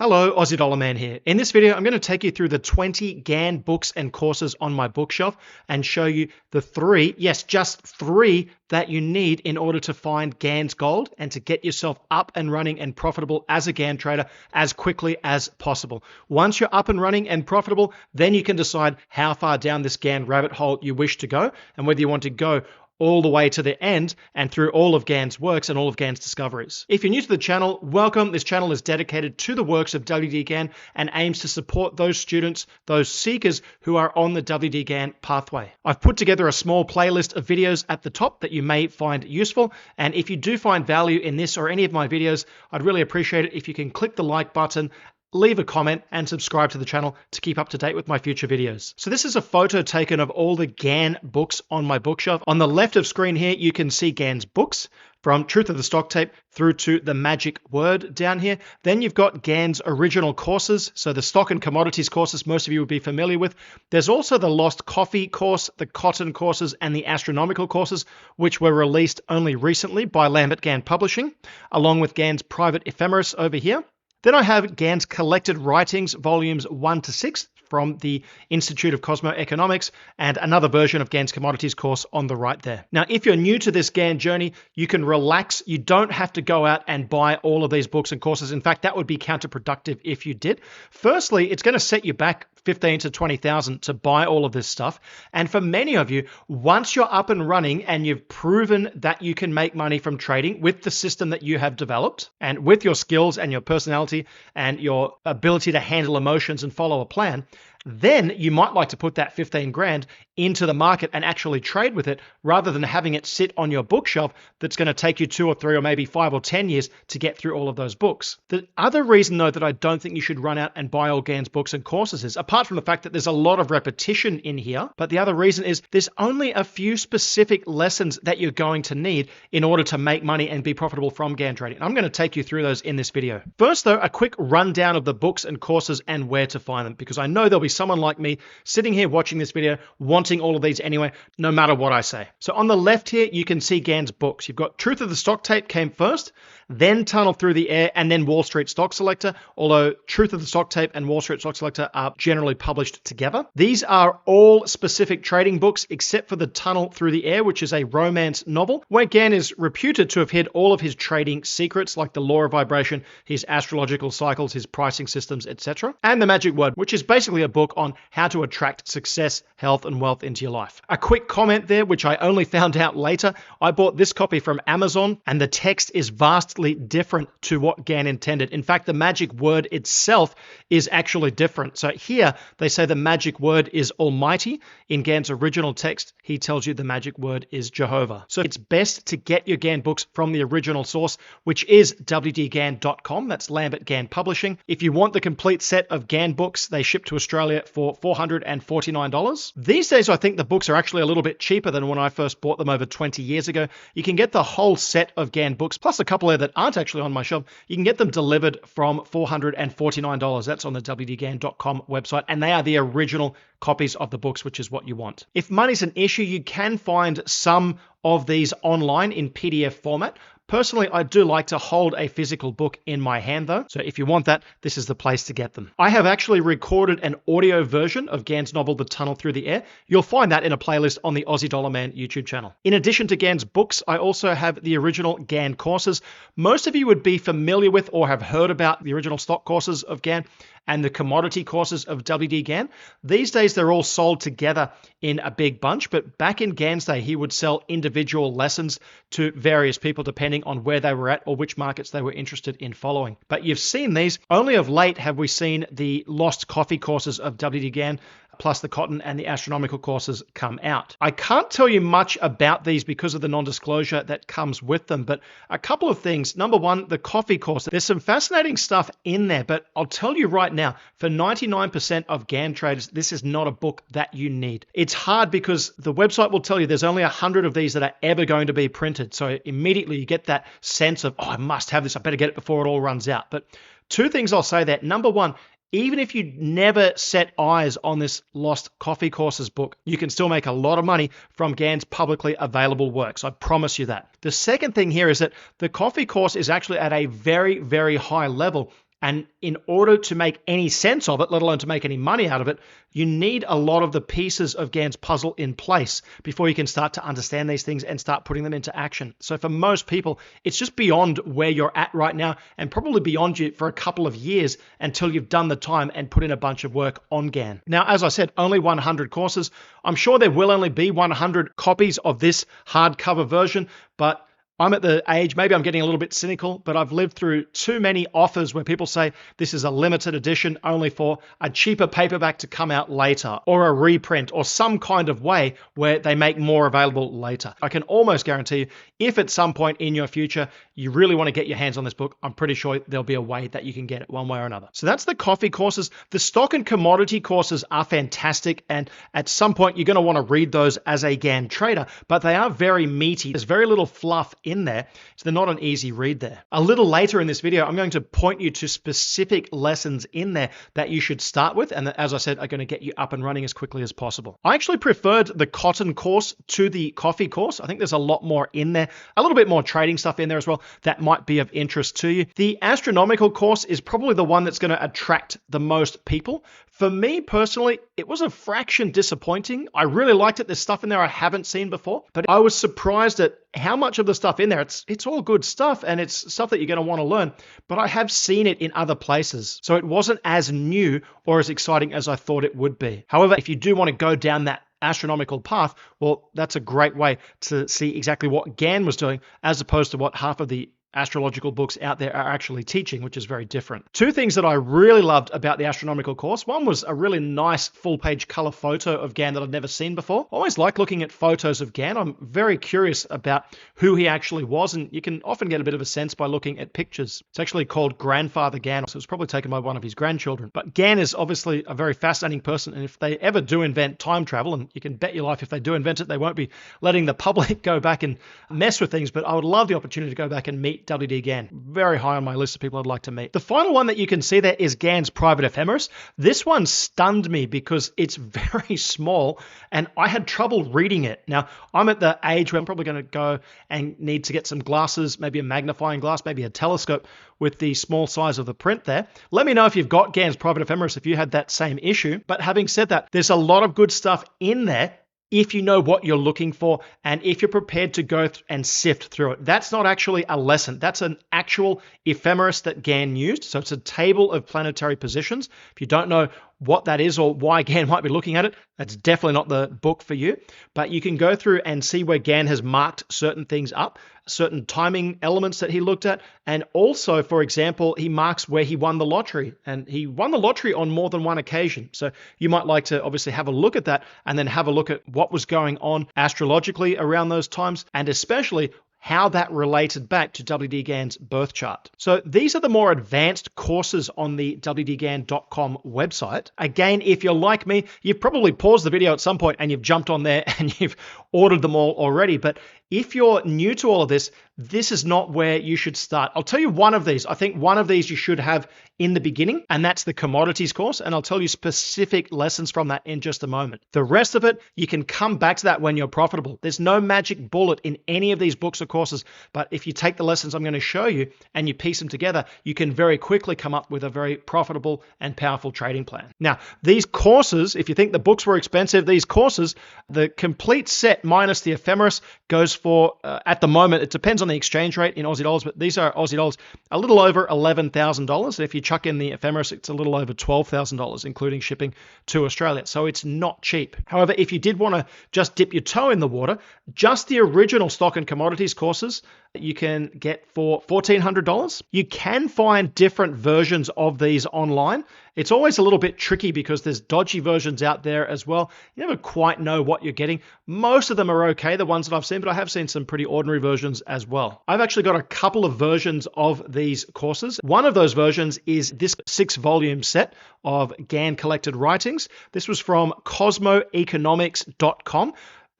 Hello, Aussie Dollar Man here. In this video, I'm going to take you through the 20 Gann books and courses on my bookshelf and show you the three, yes, just three that you need in order to find Gann's gold and to get yourself up and running and profitable as a Gann trader as quickly as possible. Once you're up and running and profitable, then you can decide how far down this Gann rabbit hole you wish to go and whether you want to go all the way to the end and through all of Gann's works and all of Gann's discoveries. If you're new to the channel, welcome. This channel is dedicated to the works of WD Gann and aims to support those students, those seekers who are on the WD Gann pathway. I've put together a small playlist of videos at the top that you may find useful. And if you do find value in this or any of my videos, I'd really appreciate it if you can click the like button, leave a comment, and subscribe to the channel to keep up to date with my future videos. So this is a photo taken of all the Gann books on my bookshelf. On the left of screen here, you can see Gann's books from Truth of the Stock Tape through to the Magic Word down here. Then you've got Gann's original courses. So the stock and commodities courses, most of you would be familiar with. There's also the Lost Coffee course, the cotton courses, and the astronomical courses, which were released only recently by Gann Publishing, along with Gann's private ephemeris over here. Then I have Gann's collected writings, volumes 1 to 6 from the Institute of Cosmoeconomics, and another version of Gann's commodities course on the right there. Now, if you're new to this Gann journey, you can relax. You don't have to go out and buy all of these books and courses. In fact, that would be counterproductive if you did. Firstly, it's going to set you back 15 to 20,000 to buy all of this stuff. And for many of you, once you're up and running and you've proven that you can make money from trading with the system that you have developed and with your skills and your personality and your ability to handle emotions and follow a plan, then you might like to put that 15 grand into the market and actually trade with it rather than having it sit on your bookshelf that's going to take you 2 or 3 or maybe 5 or 10 years to get through all of those books. The other reason, though, that I don't think you should run out and buy all Gann's books and courses is, apart from the fact that there's a lot of repetition in here, but the other reason is there's only a few specific lessons that you're going to need in order to make money and be profitable from Gann trading. And I'm going to take you through those in this video. First, though, a quick rundown of the books and courses and where to find them, because I know there'll be someone like me sitting here watching this video wanting all of these anyway, no matter what I say. So on the left here, you can see Gann's books. You've got Truth of the Stock Tape came first, then Tunnel Thru The Air, and then Wall Street Stock Selector, although Truth of the Stock Tape and Wall Street Stock Selector are generally published together. These are all specific trading books except for the Tunnel Thru The Air, which is a romance novel where Gann is reputed to have hid all of his trading secrets like the law of vibration, his astrological cycles, his pricing systems, etc. And the Magic Word, which is basically a book on how to attract success, health, and wealth into your life. A quick comment there, which I only found out later. I bought this copy from Amazon, and the text is vastly different to what Gann intended. In fact, the magic word itself is actually different. So here, they say the magic word is Almighty. In Gann's original text, he tells you the magic word is Jehovah. So it's best to get your Gann books from the original source, which is wdgann.com. That's Lambert Gann Publishing. If you want the complete set of Gann books, they ship to Australia for $449. These days, I think the books are actually a little bit cheaper than when I first bought them over 20 years ago. You can get the whole set of Gann books, plus a couple there that aren't actually on my shelf. You can get them delivered from $449. That's on the wdgann.com website, and they are the original copies of the books, which is what you want. If money's an issue, you can find some of these online in PDF format. Personally, I do like to hold a physical book in my hand though, so if you want that, this is the place to get them. I have actually recorded an audio version of Gann's novel, The Tunnel Thru The Air. You'll find that in a playlist on the Aussie Dollar Man YouTube channel. In addition to Gann's books, I also have the original Gann courses. Most of you would be familiar with or have heard about the original stock courses of Gann and the commodity courses of WD Gann. These days, they're all sold together in a big bunch, but back in Gann's day, he would sell individual lessons to various people depending on where they were at or which markets they were interested in following. But you've seen these. Only of late have we seen the Lost Coffee courses of WD Gann, plus the cotton and the astronomical courses come out. I can't tell you much about these because of the non-disclosure that comes with them, but a couple of things. Number one, the coffee course. There's some fascinating stuff in there, but I'll tell you right now, for 99% of Gann traders, this is not a book that you need. It's hard because the website will tell you there's only 100 of these that are ever going to be printed. So immediately you get that sense of, oh, I must have this. I better get it before it all runs out. But two things I'll say there. Number one, even if you never set eyes on this Lost Coffee Courses book, you can still make a lot of money from Gann's publicly available works. I promise you that. The second thing here is that the coffee course is actually at a very, very high level. And in order to make any sense of it, let alone to make any money out of it, you need a lot of the pieces of Gann's puzzle in place before you can start to understand these things and start putting them into action. So for most people, it's just beyond where you're at right now and probably beyond you for a couple of years until you've done the time and put in a bunch of work on Gann. Now, as I said, only 100 courses. I'm sure there will only be 100 copies of this hardcover version, but I'm at the age, maybe I'm getting a little bit cynical, but I've lived through too many offers where people say this is a limited edition only for a cheaper paperback to come out later, or a reprint, or some kind of way where they make more available later. I can almost guarantee you, if at some point in your future you really want to get your hands on this book, I'm pretty sure there'll be a way that you can get it one way or another. So that's the coffee courses. The stock and commodity courses are fantastic, and at some point you're going to want to read those as a Gann trader, but they are very meaty. There's very little fluff in there, so they're not an easy read there. A little later in this video, I'm going to point you to specific lessons in there that you should start with, and that, as I said, are going to get you up and running as quickly as possible. I actually preferred the cotton course to the coffee course. I think there's a lot more in there, a little bit more trading stuff in there as well that might be of interest to you. The astronomical course is probably the one that's going to attract the most people. For me personally, it was a fraction disappointing. I really liked it. There's stuff in there I haven't seen before, but I was surprised at how much of the stuff in there, it's all good stuff, and it's stuff that you're going to want to learn, but I have seen it in other places. So it wasn't as new or as exciting as I thought it would be. However, if you do want to go down that astronomical path, well, that's a great way to see exactly what Gann was doing, as opposed to what half of the astrological books out there are actually teaching, which is very different. Two things that I really loved about the astronomical course. One was a really nice full-page color photo of Gann that I'd never seen before. I always like looking at photos of Gann. I'm very curious about who he actually was, and you can often get a bit of a sense by looking at pictures. It's actually called Grandfather Gann, so it was probably taken by one of his grandchildren. But Gann is obviously a very fascinating person, and if they ever do invent time travel, and you can bet your life if they do invent it, they won't be letting the public go back and mess with things, but I would love the opportunity to go back and meet WD Gann. Very high on my list of people I'd like to meet. The final one that you can see there is Gann's private ephemeris. This one stunned me because it's very small and I had trouble reading it. Now, I'm at the age where I'm probably going to go and need to get some glasses, maybe a magnifying glass, maybe a telescope with the small size of the print there. Let me know if you've got Gann's private ephemeris, if you had that same issue. But having said that, there's a lot of good stuff in there if you know what you're looking for and if you're prepared to go and sift through it. That's not actually a lesson. That's an actual ephemeris that Gann used. So it's a table of planetary positions. If you don't know what that is or why Gann might be looking at it, that's definitely not the book for you. But you can go through and see where Gann has marked certain things up, certain timing elements that he looked at. And also, for example, he marks where he won the lottery. And he won the lottery on more than one occasion. So you might like to obviously have a look at that and then have a look at what was going on astrologically around those times, and especially how that related back to WD Gann's birth chart. So these are the more advanced courses on the wdgann.com website. Again, if you're like me, you've probably paused the video at some point and you've jumped on there and you've ordered them all already. But if you're new to all of this, this is not where you should start. I'll tell you one of these. I think one of these you should have in the beginning, and that's the commodities course. And I'll tell you specific lessons from that in just a moment. The rest of it, you can come back to that when you're profitable. There's no magic bullet in any of these books or courses, but if you take the lessons I'm going to show you and you piece them together, you can very quickly come up with a very profitable and powerful trading plan. Now, these courses, if you think the books were expensive, these courses, the complete set minus the ephemeris goes for, at the moment, it depends on the exchange rate in Aussie dollars, but these are Aussie dollars, a little over $11,000. If you chuck in the ephemeris, it's a little over $12,000, including shipping to Australia. So it's not cheap. However, if you did want to just dip your toe in the water, just the original stock and commodities courses you can get for $1,400. You can find different versions of these online. It's always a little bit tricky because there's dodgy versions out there as well. You never quite know what you're getting. Most of them are okay, the ones that I've seen, but I have seen some pretty ordinary versions as well. I've actually got a couple of versions of these courses. One of those versions is this 6-volume set of Gann collected writings. This was from cosmoeconomics.com.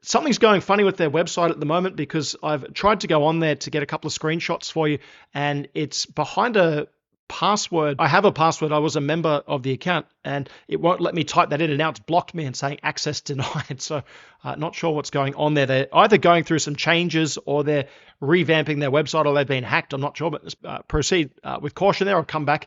Something's going funny with their website at the moment because I've tried to go on there to get a couple of screenshots for you, and it's behind a password. I have a password. I was a member of the account and it won't let me type that in, and now it's blocked me and saying access denied. So not sure what's going on there. They're either going through some changes or they're revamping their website or they've been hacked. I'm not sure, but proceed with caution there. I'll come back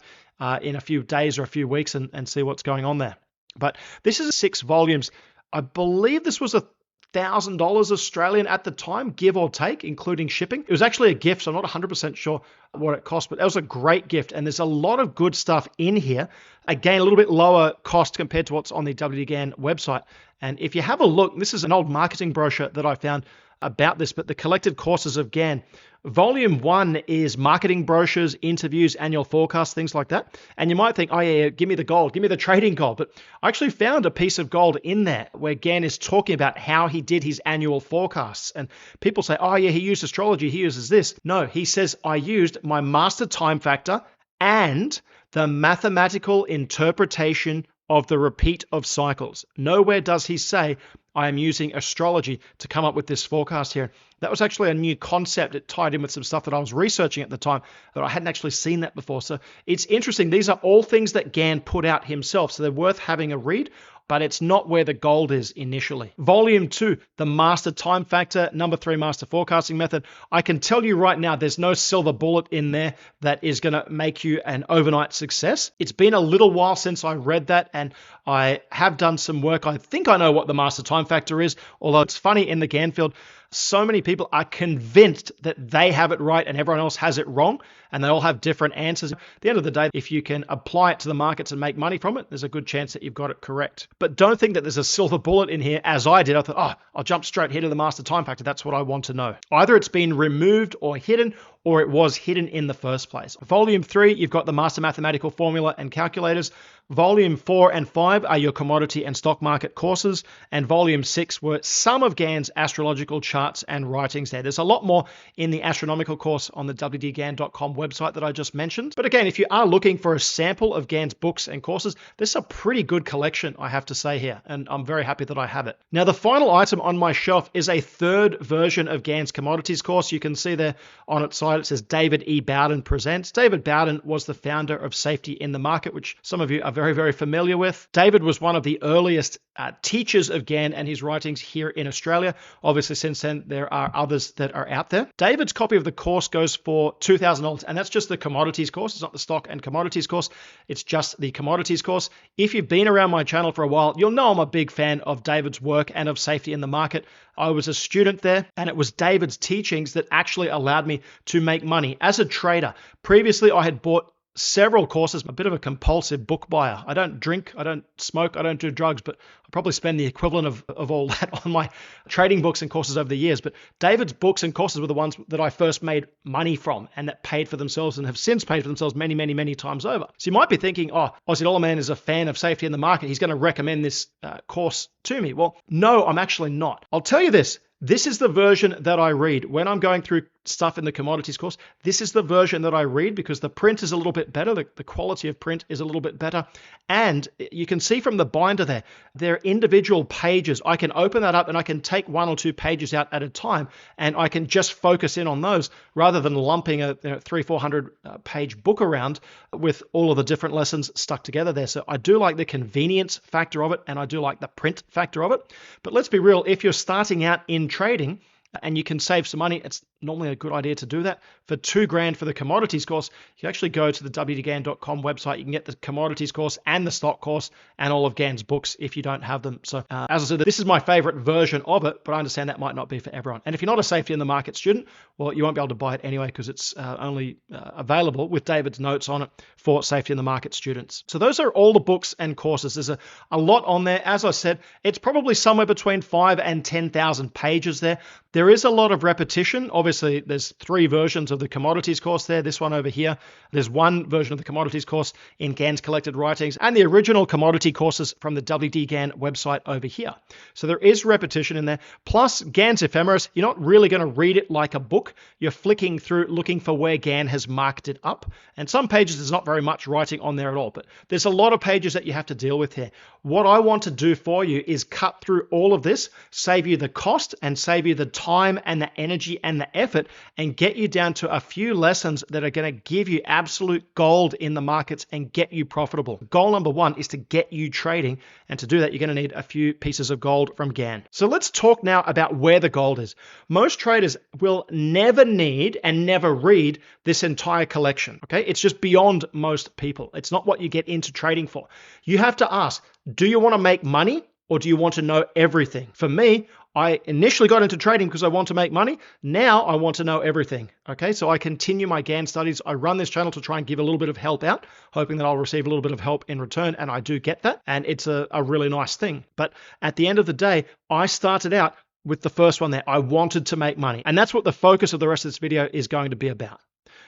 in a few days or a few weeks and see what's going on there. But this is 6 volumes. I believe this was $1,000 Australian at the time, give or take, including shipping. It was actually a gift, so I'm not 100% sure what it cost, but that was a great gift. And there's a lot of good stuff in here. Again, a little bit lower cost compared to what's on the WD Gann website. And if you have a look, this is an old marketing brochure that I found about this, but the collected courses of Gann. Volume 1 is marketing brochures, interviews, annual forecasts, things like that. And you might think, oh yeah, give me the gold, give me the trading gold. But I actually found a piece of gold in there where Gann is talking about how he did his annual forecasts. And people say, oh yeah, he used astrology, he uses this. No, he says, I used my master time factor and the mathematical interpretation of the repeat of cycles. Nowhere does he say, I am using astrology to come up with this forecast here. That was actually a new concept. It tied in with some stuff that I was researching at the time, but I hadn't actually seen that before. So it's interesting. These are all things that Gann put out himself, so they're worth having a read, but it's not where the gold is initially. Volume 2, the master time factor, number 3 master forecasting method. I can tell you right now, there's no silver bullet in there that is going to make you an overnight success. It's been a little while since I read that, and I have done some work. I think I know what the master time factor is, although it's funny in the Gann field, so many people are convinced that they have it right and everyone else has it wrong, and they all have different answers. At the end of the day, if you can apply it to the markets and make money from it, there's a good chance that you've got it correct. But don't think that there's a silver bullet in here, as I did. I thought, oh, I'll jump straight here to the master time factor. That's what I want to know. Either it's been removed or hidden, or it was hidden in the first place. Volume 3, you've got the master mathematical formula and calculators. Volume 4 and 5 are your commodity and stock market courses. And volume 6 were some of Gann's astrological charts and writings there. There's a lot more in the astronomical course on the wdgann.com website that I just mentioned. But again, if you are looking for a sample of Gann's books and courses, this is a pretty good collection, I have to say here, and I'm very happy that I have it. Now, the final item on my shelf is a 3rd version of Gann's commodities course. You can see there on its side, it says David E. Bowden presents. David Bowden was the founder of Safety in the Market, which some of you are very, very familiar with. David was one of the earliest teachers of Gann and his writings here in Australia. Obviously, since then, there are others that are out there. David's copy of the course goes for $2,000, and that's just the commodities course. It's not the stock and commodities course. It's just the commodities course. If you've been around my channel for a while, you'll know I'm a big fan of David's work and of Safety in the Market. I was a student there, and it was David's teachings that actually allowed me to make money as a trader. Previously, I had bought several courses. I'm a bit of a compulsive book buyer. I don't drink, I don't smoke, I don't do drugs, but I probably spend the equivalent of all that on my trading books and courses over the years. But David's books and courses were the ones that I first made money from and that paid for themselves and have since paid for themselves many, many, many times over. So you might be thinking, oh, Aussie Dollar Man is a fan of Safety in the Market. He's going to recommend this course to me. Well, no, I'm actually not. I'll tell you this. This is the version that I read when I'm going through stuff in the commodities course. This is the version that I read because the print is a little bit better. The quality of print is a little bit better. And you can see from the binder there, they're individual pages. I can open that up and I can take 1 or 2 pages out at a time, and I can just focus in on those rather than lumping a 300-400 page book around with all of the different lessons stuck together there. So I do like the convenience factor of it, and I do like the print factor of it. But let's be real, if you're starting out in trading and you can save some money, it's normally a good idea to do that. For $2,000 for the commodities course, you actually go to the wdgann.com website. You can get the commodities course and the stock course and all of Gann's books if you don't have them. So as I said, this is my favorite version of it, but I understand that might not be for everyone. And if you're not a Safety in the Market student, well, you won't be able to buy it anyway because it's only available with David's notes on it for Safety in the Market students. So those are all the books and courses. There's a lot on there. As I said, it's probably somewhere between 5,000 and 10,000 pages there. There is a lot of repetition. Obviously, there's 3 versions of the commodities course there. This one over here. There's 1 version of the commodities course in Gann's collected writings and the original commodity courses from the WD Gann website over here. So there is repetition in there. Plus, Gann's ephemeris, you're not really going to read it like a book. You're flicking through looking for where Gann has marked it up. And some pages, there's not very much writing on there at all, but there's a lot of pages that you have to deal with here. What I want to do for you is cut through all of this, save you the cost and save you the time and the energy and the effort effort and get you down to a few lessons that are going to give you absolute gold in the markets and get you profitable. Goal number one is to get you trading. And to do that, you're going to need a few pieces of gold from Gann. So let's talk now about where the gold is. Most traders will never need and never read this entire collection. Okay. It's just beyond most people. It's not what you get into trading for. You have to ask, do you want to make money or do you want to know everything? For me, I initially got into trading because I want to make money. Now I want to know everything. Okay, so I continue my Gann studies. I run this channel to try and give a little bit of help out, hoping that I'll receive a little bit of help in return. And I do get that. And it's a really nice thing. But at the end of the day, I started out with the first one there. I wanted to make money. And that's what the focus of the rest of this video is going to be about.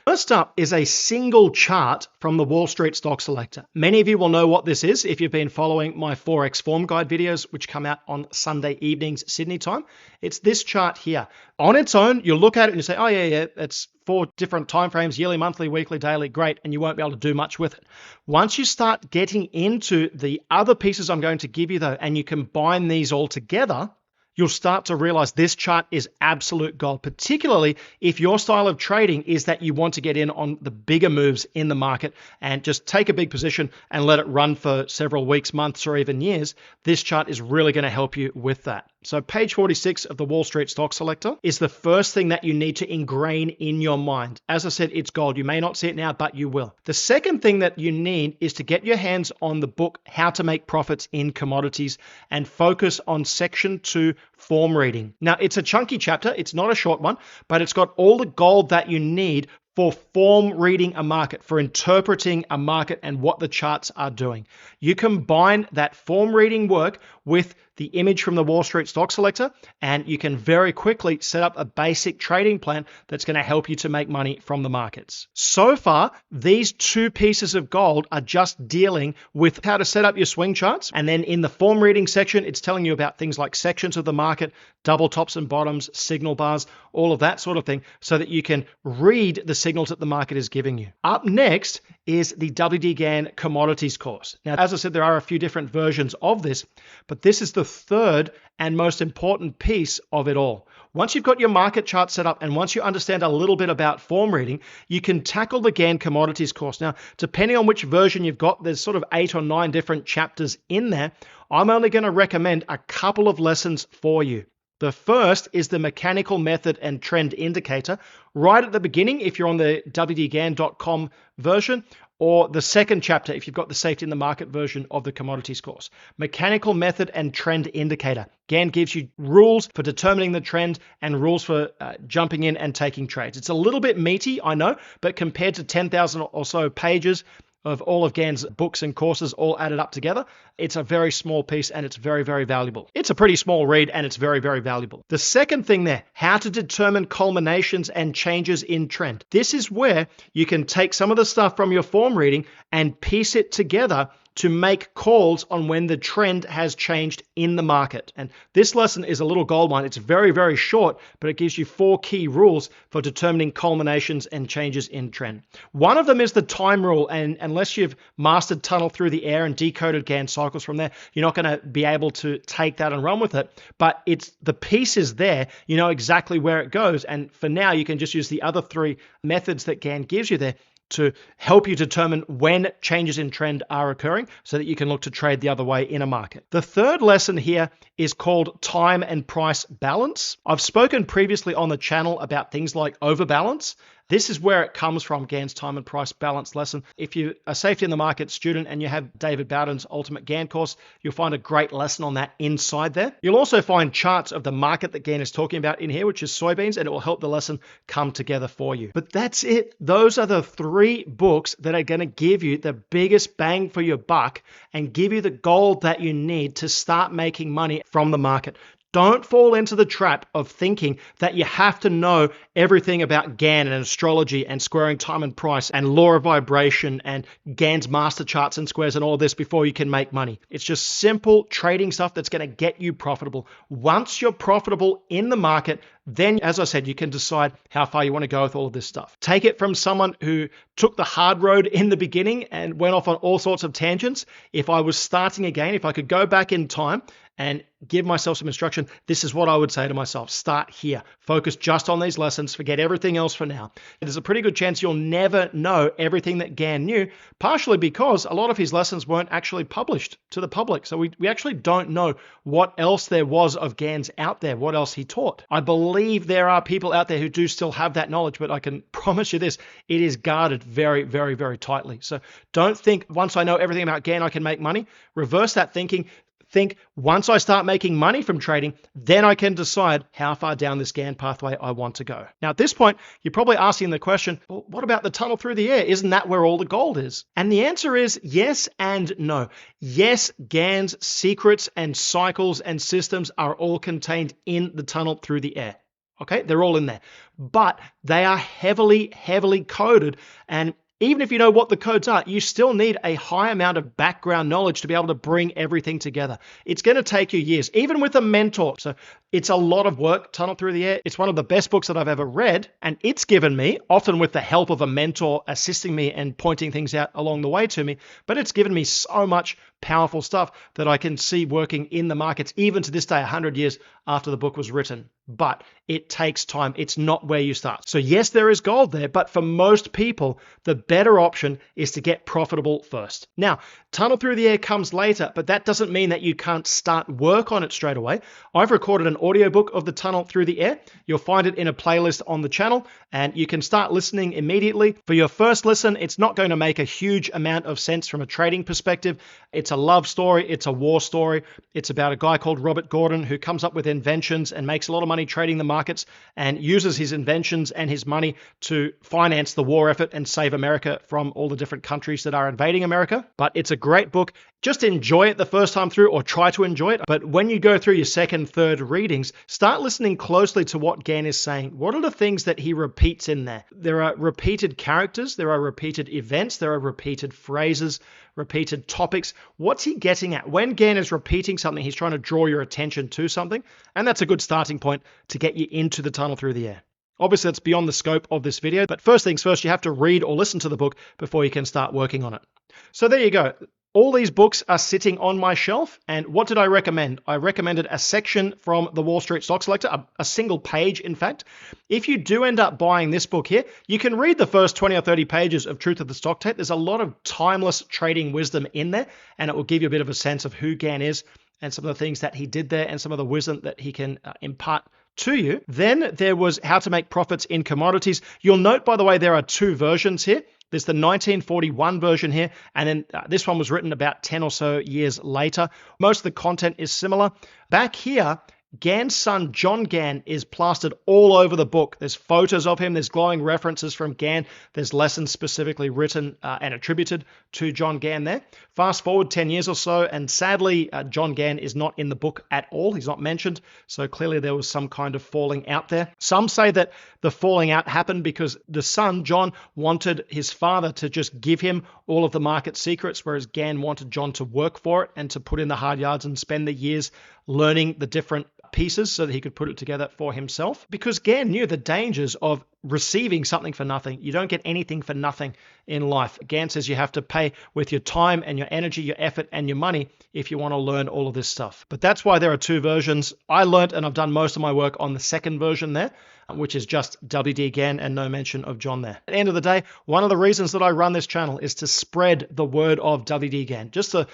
First up is a single chart from the Wall Street Stock Selector. Many of you will know what this is if you've been following my Forex form guide videos, which come out on Sunday evenings, Sydney time. It's this chart here. On its own, you'll look at it and you say, oh yeah, it's 4 different time frames, yearly, monthly, weekly, daily, great, and you won't be able to do much with it. Once you start getting into the other pieces I'm going to give you though, and you combine these all together, you'll start to realize this chart is absolute gold, particularly if your style of trading is that you want to get in on the bigger moves in the market and just take a big position and let it run for several weeks, months, or even years. This chart is really going to help you with that. So page 46 of the Wall Street Stock Selector is the first thing that you need to ingrain in your mind. As I said, it's gold. You may not see it now, but you will. The second thing that you need is to get your hands on the book, How to Make Profits in Commodities, and focus on section 2, form reading. Now, it's a chunky chapter. It's not a short one, but it's got all the gold that you need for form reading a market, for interpreting a market and what the charts are doing. You combine that form reading work with the image from the Wall Street Stock Selector, and you can very quickly set up a basic trading plan that's going to help you to make money from the markets. So far, these 2 pieces of gold are just dealing with how to set up your swing charts. And then in the form reading section, it's telling you about things like sections of the market, double tops and bottoms, signal bars, all of that sort of thing, so that you can read the signals that the market is giving you. Up next is the WD Gann Commodities course. Now, as I said, there are a few different versions of this, but this is the third and most important piece of it all. Once you've got your market chart set up and once you understand a little bit about form reading, you can tackle the Gann Commodities course. Now, depending on which version you've got, there's sort of 8 or 9 different chapters in there. I'm only going to recommend a couple of lessons for you. The first is the mechanical method and trend indicator right at the beginning if you're on the wdgann.com version, or the second chapter if you've got the safety in the market version of the commodities course. Mechanical method and trend indicator. Gann gives you rules for determining the trend and rules for jumping in and taking trades. It's a little bit meaty, I know, but compared to 10,000 or so pages of all of Gann's books and courses all added up together, it's a very small piece and it's very, very valuable. It's a pretty small read and it's very, very valuable. The second thing there, how to determine culminations and changes in trend. This is where you can take some of the stuff from your form reading and piece it together to make calls on when the trend has changed in the market. And this lesson is a little gold mine. It's very, very short, but it gives you 4 key rules for determining culminations and changes in trend. One of them is the time rule, and unless you've mastered Tunnel Thru The Air and decoded Gann cycles from there, you're not going to be able to take that and run with it. But it's the pieces there, you know exactly where it goes. And for now, you can just use the other 3 methods that Gann gives you there to help you determine when changes in trend are occurring so that you can look to trade the other way in a market. The third lesson here is called time and price balance. I've spoken previously on the channel about things like overbalance. This is where it comes from, Gann's time and price balance lesson. If you're a safety in the market student and you have David Bowden's Ultimate Gann course, you'll find a great lesson on that inside there. You'll also find charts of the market that Gann is talking about in here, which is soybeans, and it will help the lesson come together for you. But that's it. Those are the 3 books that are going to give you the biggest bang for your buck and give you the gold that you need to start making money from the market. Don't fall into the trap of thinking that you have to know everything about Gann and astrology and squaring time and price and law of vibration and Gann's master charts and squares and all this before you can make money. It's just simple trading stuff that's going to get you profitable. Once you're profitable in the market, Then, as I said, you can decide how far you want to go with all of this stuff. Take it from someone who took the hard road in the beginning and went off on all sorts of tangents. If I was starting again, if I could go back in time and give myself some instruction, this is what I would say to myself. Start here. Focus just on these lessons. Forget everything else for now. There's a pretty good chance you'll never know everything that Gann knew, partially because a lot of his lessons weren't actually published to the public. So we actually don't know what else there was of Gann's out there, what else he taught. I believe there are people out there who do still have that knowledge, but I can promise you this, it is guarded very, very, very tightly. So don't think once I know everything about Gann, I can make money. Reverse that thinking. Think once I start making money from trading, then I can decide how far down this Gann pathway I want to go. Now, at this point, you're probably asking the question, well, what about the tunnel through the air? Isn't that where all the gold is? And the answer is yes and no. Yes, Gann's secrets and cycles and systems are all contained in the tunnel through the air. Okay, they're all in there, but they are heavily, heavily coded. And even if you know what the codes are, you still need a high amount of background knowledge to be able to bring everything together. It's going to take you years, even with a mentor. So it's a lot of work, Tunnel Through the Air. It's one of the best books that I've ever read, and it's given me, often with the help of a mentor assisting me and pointing things out along the way to me, but it's given me so much powerful stuff that I can see working in the markets, even to this day, 100 years after the book was written. But it takes time. It's not where you start. So yes, there is gold there, but for most people, the better option is to get profitable first. Now, Tunnel Through the Air comes later, but that doesn't mean that you can't start work on it straight away. I've recorded an audiobook of the Tunnel Through the Air. You'll find it in a playlist on the channel, and you can start listening immediately. For your first listen, it's not going to make a huge amount of sense from a trading perspective. It's a love story. It's a war story. It's about a guy called Robert Gordon who comes up with inventions and makes a lot of money trading the markets and uses his inventions and his money to finance the war effort and save America from all the different countries that are invading America. But it's a great book. Just enjoy it the first time through, or try to enjoy it. But when you go through your second, third readings, start listening closely to what Gann is saying. What are the things that he repeats in there? There are repeated characters, there are repeated events, there are repeated phrases, repeated topics. What's he getting at? When Gann is repeating something, he's trying to draw your attention to something, and that's a good starting point to get you into the Tunnel Through the Air. Obviously, that's beyond the scope of this video, but first things first, you have to read or listen to the book before you can start working on it. So there you go. All these books are sitting on my shelf, and what did I recommend? I recommended a section from the Wall Street Stock Selector, a single page, in fact. If you do end up buying this book here, you can read the first 20 or 30 pages of Truth of the Stock Tape. There's a lot of timeless trading wisdom in there, and it will give you a bit of a sense of who Gann is and some of the things that he did there and some of the wisdom that he can impart to you. Then there was How to Make Profits in Commodities. You'll note, by the way, there are two versions here. There's the 1941 version here, and then this one was written about 10 or so years later. Most of the content is similar. Back here, Gann's son, John Gann, is plastered all over the book. There's photos of him. There's glowing references from Gann. There's lessons specifically written and attributed to John Gann there. Fast forward 10 years or so, and sadly, John Gann is not in the book at all. He's not mentioned. So clearly there was some kind of falling out there. Some say that the falling out happened because the son, John, wanted his father to just give him all of the market secrets, whereas Gann wanted John to work for it and to put in the hard yards and spend the years learning the different pieces so that he could put it together for himself, because Gann knew the dangers of receiving something for nothing. You don't get anything for nothing in life. Gann says you have to pay with your time and your energy, your effort and your money if you want to learn all of this stuff. But that's why there are two versions. I learned, and I've done most of my work on the second version there, which is just WD Gann and no mention of John there. At the end of the day, one of the reasons that I run this channel is to spread the word of WD Gann. Just a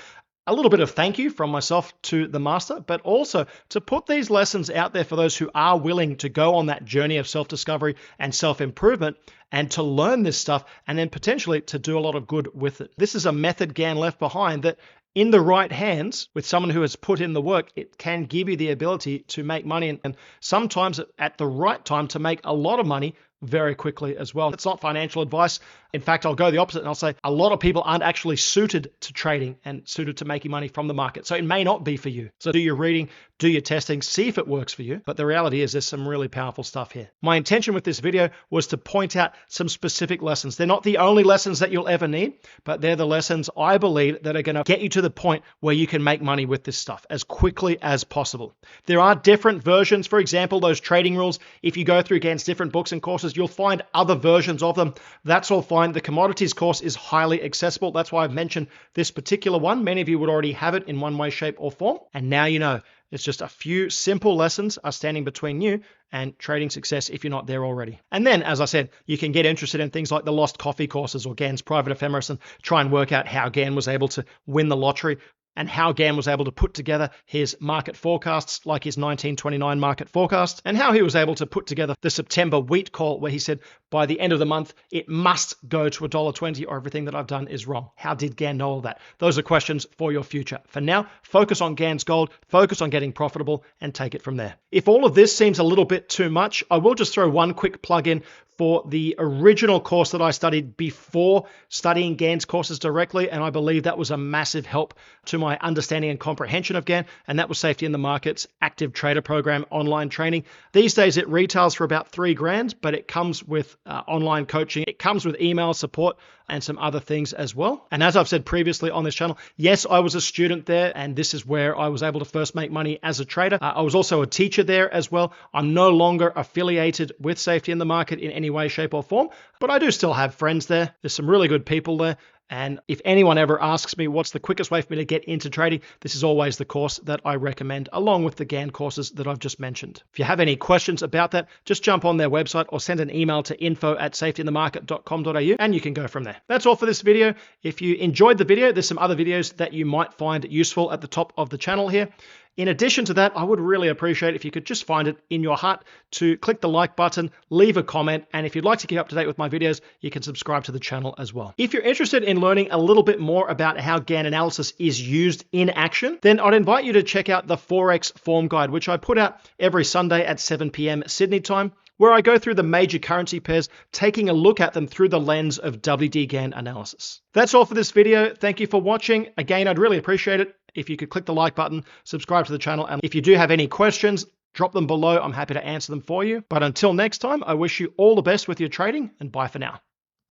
little bit of thank you from myself to the master, but also to put these lessons out there for those who are willing to go on that journey of self-discovery and self-improvement and to learn this stuff and then potentially to do a lot of good with it. This is a method Gann left behind that in the right hands with someone who has put in the work, it can give you the ability to make money and sometimes at the right time to make a lot of money very quickly as well. It's not financial advice. In fact, I'll go the opposite and I'll say a lot of people aren't actually suited to trading and suited to making money from the market. So it may not be for you. So do your reading, do your testing, see if it works for you. But the reality is there's some really powerful stuff here. My intention with this video was to point out some specific lessons. They're not the only lessons that you'll ever need, but they're the lessons I believe that are going to get you to the point where you can make money with this stuff as quickly as possible. There are different versions. For example, those trading rules, if you go through Gann's different books and courses, you'll find other versions of them. That's all fine. The Commodities course is highly accessible. That's why I've mentioned this particular one. Many of you would already have it in one way, shape, or form. And now you know. It's just a few simple lessons are standing between you and trading success if you're not there already. And then, as I said, you can get interested in things like the Lost Coffee courses or Gann's private ephemeris and try and work out how Gann was able to win the lottery and how Gann was able to put together his market forecasts, like his 1929 market forecast, and how he was able to put together the September wheat call where he said, by the end of the month, it must go to $1.20 or everything that I've done is wrong. How did Gann know all that? Those are questions for your future. For now, focus on Gann's gold, focus on getting profitable, and take it from there. If all of this seems a little bit too much, I will just throw one quick plug in for the original course that I studied before studying Gann's courses directly, and I believe that was a massive help to my understanding and comprehension of Gann, and that was Safety in the Markets Active Trader Program online training. These days it retails for about $3,000, but it comes with online coaching. It comes with email support and some other things as well. And as I've said previously on this channel, yes, I was a student there, and this is where I was able to first make money as a trader. I was also a teacher there as well. I'm no longer affiliated with Safety in the Market in any way, shape, or form, but I do still have friends there. There's some really good people there. And if anyone ever asks me what's the quickest way for me to get into trading, this is always the course that I recommend, along with the Gann courses that I've just mentioned. If you have any questions about that, just jump on their website or send an email to info@safetyinthemarket.com.au and you can go from there. That's all for this video. If you enjoyed the video, there's some other videos that you might find useful at the top of the channel here. In addition to that, I would really appreciate if you could just find it in your heart to click the like button, leave a comment, and if you'd like to keep up to date with my videos, you can subscribe to the channel as well. If you're interested in learning a little bit more about how Gann analysis is used in action, then I'd invite you to check out the Forex Form Guide, which I put out every Sunday at 7 p.m. Sydney time, where I go through the major currency pairs, taking a look at them through the lens of WD Gann analysis. That's all for this video. Thank you for watching. Again, I'd really appreciate it if you could click the like button, subscribe to the channel, and if you do have any questions, drop them below. I'm happy to answer them for you. But until next time, I wish you all the best with your trading, and bye for now.